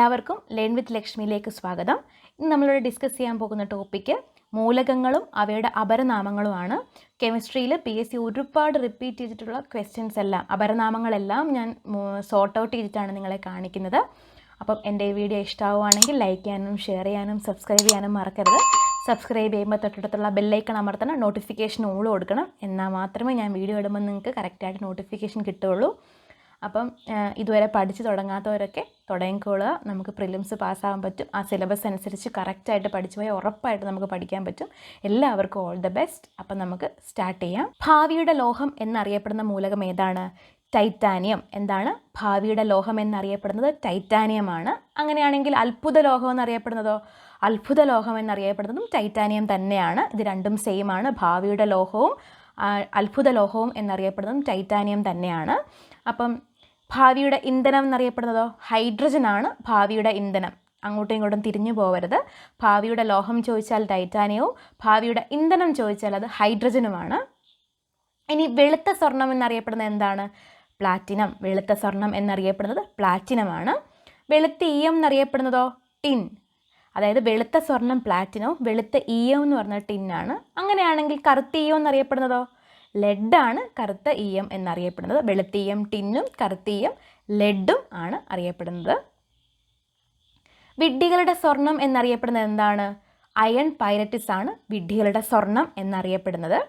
എല്ലാവർക്കും learn with ലക്ഷ്മിയിലേക്ക് സ്വാഗതം. ഇന്ന് നമ്മളിവിടെ ഡിസ്കസ് ചെയ്യാൻ പോകുന്ന ടോപ്പിക്ക് മൂലകങ്ങളും അവയുടെ അപരനാമങ്ങളുമാണ്. കെമിസ്ട്രിയിൽ PSC ഒരുപാട് റിപ്പീറ്റ് ചെയ്തിട്ടുള്ള ക്വസ്റ്റ്യൻസ് എല്ലാം അപരനാമങ്ങളെല്ലാം ഞാൻ സോർട്ട് ഔട്ട് ചെയ്തിട്ടാണ് നിങ്ങളെ കാണിക്കുന്നത്. അപ്പം എൻ്റെ ഈ വീഡിയോ ഇഷ്ടമാവുകയാണെങ്കിൽ ലൈക്ക് ചെയ്യാനും ഷെയർ ചെയ്യാനും സബ്സ്ക്രൈബ് ചെയ്യാനും മറക്കരുത്. സബ്സ്ക്രൈബ് ചെയ്യുമ്പോൾ തൊട്ടടുത്തുള്ള ബെല്ലൈക്കൺ അമർത്തണം, നോട്ടിഫിക്കേഷൻ ഓൾ കൊടുക്കണം. എന്നാൽ മാത്രമേ ഞാൻ വീഡിയോ ഇടുമ്പോൾ നിങ്ങൾക്ക് കറക്റ്റായിട്ട് നോട്ടിഫിക്കേഷൻ കിട്ടുകയുള്ളൂ. അപ്പം ഇതുവരെ പഠിച്ച് തുടങ്ങാത്തവരൊക്കെ തുടങ്ങിക്കൊള്ളുക. നമുക്ക് പ്രിലിംസ് പാസ്സാകാൻ പറ്റും. ആ സിലബസ് അനുസരിച്ച് കറക്റ്റായിട്ട് പഠിച്ചു പോയാൽ ഉറപ്പായിട്ട് നമുക്ക് പഠിക്കാൻ പറ്റും. എല്ലാവർക്കും ഓൾ ദ ബെസ്റ്റ്. അപ്പം നമുക്ക് സ്റ്റാർട്ട് ചെയ്യാം. ഭാവിയുടെ ലോഹം എന്നറിയപ്പെടുന്ന മൂലകം ഏതാണ്? ടൈറ്റാനിയം. എന്താണ്? ഭാവിയുടെ ലോഹം എന്നറിയപ്പെടുന്നത് ടൈറ്റാനിയമാണ്. അങ്ങനെയാണെങ്കിൽ അത്ഭുത ലോഹം എന്നറിയപ്പെടുന്നതോ? അത്ഭുത ലോഹം എന്നറിയപ്പെടുന്നതും ടൈറ്റാനിയം തന്നെയാണ്. ഇത് രണ്ടും സെയിം ആണ്. ഭാവിയുടെ ലോഹവും അത്ഭുത ലോഹവും എന്നറിയപ്പെടുന്നതും ടൈറ്റാനിയം തന്നെയാണ്. അപ്പം ഭാവിയുടെ ഇന്ധനം എന്നറിയപ്പെടുന്നതോ? ഹൈഡ്രജൻ ആണ് ഭാവിയുടെ ഇന്ധനം. അങ്ങോട്ടും ഇങ്ങോട്ടും തിരിഞ്ഞു പോകരുത്. ഭാവിയുടെ ലോഹം ചോദിച്ചാൽ ടൈറ്റാനിയവും ഭാവിയുടെ ഇന്ധനം ചോദിച്ചാൽ അത് ഹൈഡ്രജനുമാണ്. ഇനി വെളുത്ത സ്വർണം എന്നറിയപ്പെടുന്നത് എന്താണ്? പ്ലാറ്റിനം. വെളുത്ത സ്വർണം എന്നറിയപ്പെടുന്നത് പ്ലാറ്റിനമാണ്. വെളുത്ത ഈയം എന്നറിയപ്പെടുന്നതോ? ടിൻ. അതായത് വെളുത്ത സ്വർണം പ്ലാറ്റിനവും വെളുത്ത ഈയം എന്ന് പറഞ്ഞാൽ ടിന്നാണ്. അങ്ങനെയാണെങ്കിൽ കറുത്ത ഈയം എന്നറിയപ്പെടുന്നതോ? ലെഡാണ് കറുത്ത ഈയം എന്നറിയപ്പെടുന്നത്. വെളുത്തീയം ടിന്നും കറുത്തീയം ലെഡും ആണ് അറിയപ്പെടുന്നത്. വിഡ്ഢികളുടെ സ്വർണം എന്നറിയപ്പെടുന്നത് എന്താണ്? അയൺ പൈരറ്റിസ് ആണ് വിഡ്ഢികളുടെ സ്വർണം എന്നറിയപ്പെടുന്നത്.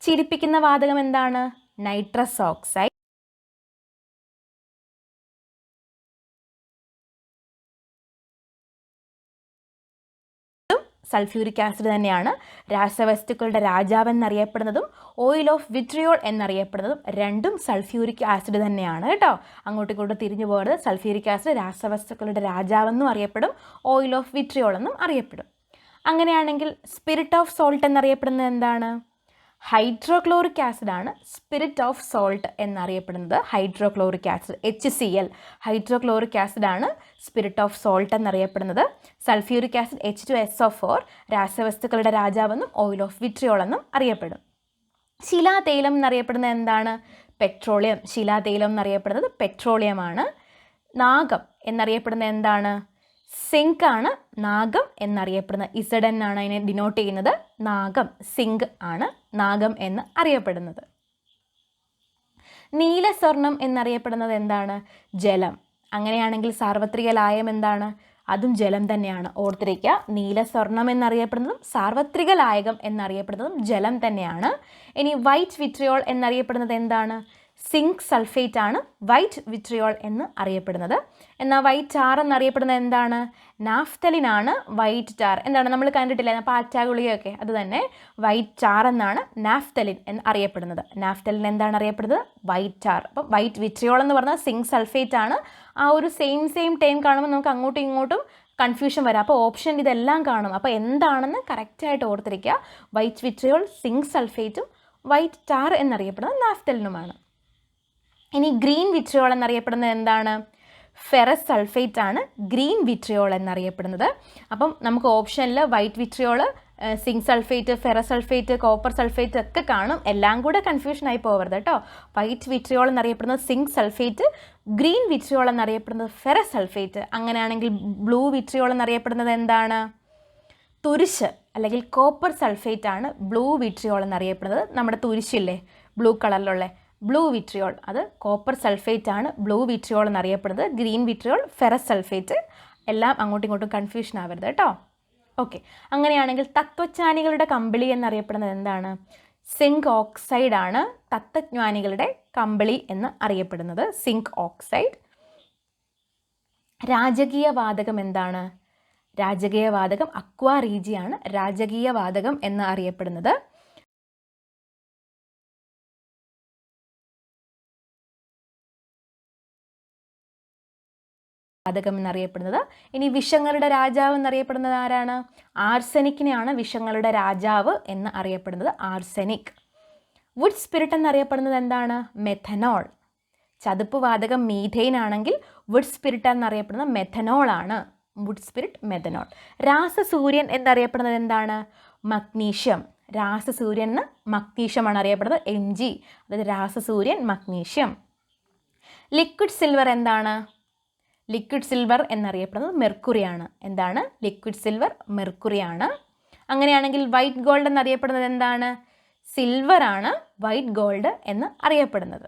ചിരിപ്പിക്കുന്ന വാതകം എന്താണ്? Nitrous oxide. സൾഫ്യൂരിക് ആസിഡ് തന്നെയാണ്. രാസവസ്തുക്കളുടെ രാജാവ് എന്നറിയപ്പെടുന്നതും ഓയിൽ ഓഫ് വിട്രിയോൾ എന്നറിയപ്പെടുന്നതും രണ്ടും സൾഫ്യൂരിക് ആസിഡ് തന്നെയാണ് കേട്ടോ. അങ്ങോട്ടും ഇങ്ങോട്ടും തിരിഞ്ഞു പോകരുത്. സൾഫ്യൂരിക് ആസിഡ് രാസവസ്തുക്കളുടെ രാജാവെന്നും അറിയപ്പെടും, ഓയിൽ ഓഫ് വിട്രിയോൾ എന്നും അറിയപ്പെടും. അങ്ങനെയാണെങ്കിൽ സ്പിരിറ്റ് ഓഫ് സോൾട്ട് എന്നറിയപ്പെടുന്നത് എന്താണ്? ഹൈഡ്രോക്ലോറിക് ആസിഡ് ആണ് സ്പിരിറ്റ് ഓഫ് സോൾട്ട് എന്നറിയപ്പെടുന്നത്. Hydrochloric acid HCl hydrochloric acid ആണ് സ്പിരിറ്റ് ഓഫ് സോൾട്ട് എന്നറിയപ്പെടുന്നത്. സൾഫ്യൂരിക് ആസിഡ് H2SO4 രാസവസ്തുക്കളുടെ രാജാവെന്നും ഓയിൽ ഓഫ് വിട്രിയോൾ എന്നും അറിയപ്പെടും. ശിലാതൈലം എന്നറിയപ്പെടുന്നത് എന്താണ്? പെട്രോളിയം. ശിലാതൈലം എന്നറിയപ്പെടുന്നത് പെട്രോളിയമാണ്. നാഗം എന്നറിയപ്പെടുന്നത് എന്താണ്? സിങ്ക് ആണ് നാഗം എന്നറിയപ്പെടുന്നത്. ZN ആണ് അതിനെ ഡിനോട്ട് ചെയ്യുന്നത്. നാഗം സിങ്ക് ആണ് നാഗം എന്ന് അറിയപ്പെടുന്നത്. നീല സ്വർണം എന്നറിയപ്പെടുന്നത് എന്താണ്? ജലം. അങ്ങനെയാണെങ്കിൽ സാർവത്രിക ലായം എന്താണ്? അതും ജലം തന്നെയാണ്. ഓർത്തിരിക്കുക, നീല സ്വർണം എന്നറിയപ്പെടുന്നതും സാർവത്രിക ലായകം എന്നറിയപ്പെടുന്നതും ജലം തന്നെയാണ്. ഇനി വൈറ്റ് വിട്രിയോൾ എന്നറിയപ്പെടുന്നത് എന്താണ്? സിങ്ക് സൾഫേറ്റ് ആണ് വൈറ്റ് വിട്രിയോൾ എന്ന് അറിയപ്പെടുന്നത്. എന്നാൽ വൈറ്റ് ടാർ എന്നറിയപ്പെടുന്നത് എന്താണ്? നാഫ്തലിൻ ആണ് വൈറ്റ് ടാർ. എന്താണ് നമ്മൾ കണ്ടിട്ടില്ല പാറ്റ ഗുളികയൊക്കെ? അത് തന്നെ വൈറ്റ് ടാർ എന്നാണ് നാഫ്തലിൻ എന്ന് അറിയപ്പെടുന്നത്. നാഫ്തലിൻ എന്താണ് അറിയപ്പെടുന്നത്? White tar. അപ്പം വൈറ്റ് വിട്രിയോൾ എന്ന് പറഞ്ഞാൽ സിങ്ക് സൾഫേറ്റ് ആണ്. ആ ഒരു സെയിം ടൈം കാണുമ്പോൾ നമുക്ക് അങ്ങോട്ടും ഇങ്ങോട്ടും കൺഫ്യൂഷൻ വരാം. അപ്പോൾ ഓപ്ഷൻ ഇതെല്ലാം കാണും. അപ്പോൾ എന്താണെന്ന് കറക്റ്റായിട്ട് ഓർത്തിരിക്കുക. വൈറ്റ് വിട്രിയോൾ സിങ്ക് സൾഫേറ്റും വൈറ്റ് ടാർ എന്നറിയപ്പെടുന്നത് നാഫ്തലിനുമാണ്. ഇനി ഗ്രീൻ വിട്രിയോൾ എന്നറിയപ്പെടുന്നത് എന്താണ്? ഫെറസ് സൾഫേറ്റ് ആണ് ഗ്രീൻ വിട്രിയോൾ എന്നറിയപ്പെടുന്നത്. അപ്പം നമുക്ക് ഓപ്ഷനിൽ white vitriol, zinc sulphate, ferrous sulphate, copper sulphate ഒക്കെ കാണും. എല്ലാം കൂടെ കൺഫ്യൂഷൻ ആയി പോകരുത് കേട്ടോ. വൈറ്റ് വിട്രിയോൾ എന്നറിയപ്പെടുന്നത് സിങ്ക് സൾഫേറ്റ്, ഗ്രീൻ വിട്രിയോൾ എന്നറിയപ്പെടുന്നത് ഫെറസ് സൾഫേറ്റ്. അങ്ങനെയാണെങ്കിൽ ബ്ലൂ വിട്രിയോൾ എന്നറിയപ്പെടുന്നത് എന്താണ്? തുരിശ് അല്ലെങ്കിൽ കോപ്പർ സൾഫേറ്റ് ആണ് ബ്ലൂ വിട്രിയോൾ എന്നറിയപ്പെടുന്നത്. നമ്മുടെ തുരിശില്ലേ ബ്ലൂ കളറിലുള്ള ബ്ലൂ വിട്രിയോൾ, അത് കോപ്പർ സൾഫേറ്റ് ആണ് ബ്ലൂ വിട്രിയോൾ എന്നറിയപ്പെടുന്നത്. Green vitriol ferrous sulphate. എല്ലാം അങ്ങോട്ടും ഇങ്ങോട്ടും കൺഫ്യൂഷൻ ആവരുത് കേട്ടോ. ഓക്കെ, അങ്ങനെയാണെങ്കിൽ തത്വജ്ഞാനികളുടെ കമ്പിളി എന്നറിയപ്പെടുന്നത് എന്താണ്? സിങ്ക് ഓക്സൈഡ് ആണ് തത്വജ്ഞാനികളുടെ കമ്പിളി എന്ന് അറിയപ്പെടുന്നത്. Zinc oxide. രാജകീയ വാതകം എന്താണ്? രാജകീയ വാതകം അക്വാ റീജിയാണ് രാജകീയ വാതകം എന്ന് അറിയപ്പെടുന്നത്. വാതകം എന്നറിയപ്പെടുന്നത്. ഇനി വിഷങ്ങളുടെ രാജാവ് എന്നറിയപ്പെടുന്നത് ആരാണ്? ആർസെനിക്കിനെയാണ് വിഷങ്ങളുടെ രാജാവ് എന്ന് അറിയപ്പെടുന്നത്. ആർസെനിക്. വുഡ് സ്പിരിറ്റ് എന്നറിയപ്പെടുന്നത് എന്താണ്? മെഥനോൾ. ചതുപ്പ് വാതകം മീഥെയിൻ ആണെങ്കിൽ വുഡ് സ്പിരിറ്റ് എന്നറിയപ്പെടുന്നത് മെഥനോൾ ആണ്. Wood spirit methanol. രാസസൂര്യൻ എന്നറിയപ്പെടുന്നത് എന്താണ്? മഗ്നീഷ്യം. രാസസൂര്യൻ എന്ന് മഗ്നീഷ്യമാണ് അറിയപ്പെടുന്നത്. Mg. അതായത് രാസസൂര്യൻ മഗ്നീഷ്യം. ലിക്വിഡ് സിൽവർ എന്താണ്? ലിക്വിഡ് സിൽവർ എന്നറിയപ്പെടുന്നത് മെർക്കുറിയാണ്. എന്താണ്? ലിക്വിഡ് സിൽവർ മെർക്കുറിയാണ്. അങ്ങനെയാണെങ്കിൽ വൈറ്റ് ഗോൾഡ് എന്നറിയപ്പെടുന്നത് എന്താണ്? സിൽവറാണ് വൈറ്റ് ഗോൾഡ് എന്ന് അറിയപ്പെടുന്നത്.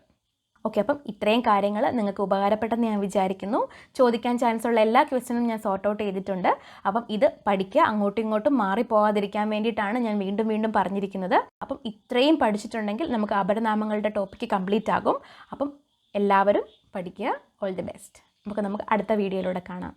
ഓക്കെ, അപ്പം ഇത്രയും കാര്യങ്ങൾ നിങ്ങൾക്ക് ഉപകാരപ്പെട്ടെന്ന് ഞാൻ വിചാരിക്കുന്നു. ചോദിക്കാൻ ചാൻസ് ഉള്ള എല്ലാ ക്വസ്റ്റ്യനും ഞാൻ സോർട്ട് ഔട്ട് ചെയ്തിട്ടുണ്ട്. അപ്പം ഇത് പഠിക്കുക, അങ്ങോട്ടും ഇങ്ങോട്ടും മാറിപ്പോകാതിരിക്കാൻ വേണ്ടിയിട്ടാണ് ഞാൻ വീണ്ടും വീണ്ടും പറഞ്ഞിരിക്കുന്നത്. അപ്പം ഇത്രയും പഠിച്ചിട്ടുണ്ടെങ്കിൽ നമുക്ക് അപരനാമങ്ങളുടെ ടോപ്പിക്ക് കംപ്ലീറ്റ് ആകും. അപ്പം എല്ലാവരും പഠിക്കുക. All the best. നമുക്ക് അടുത്ത വീഡിയോയിലൂടെ കാണാം.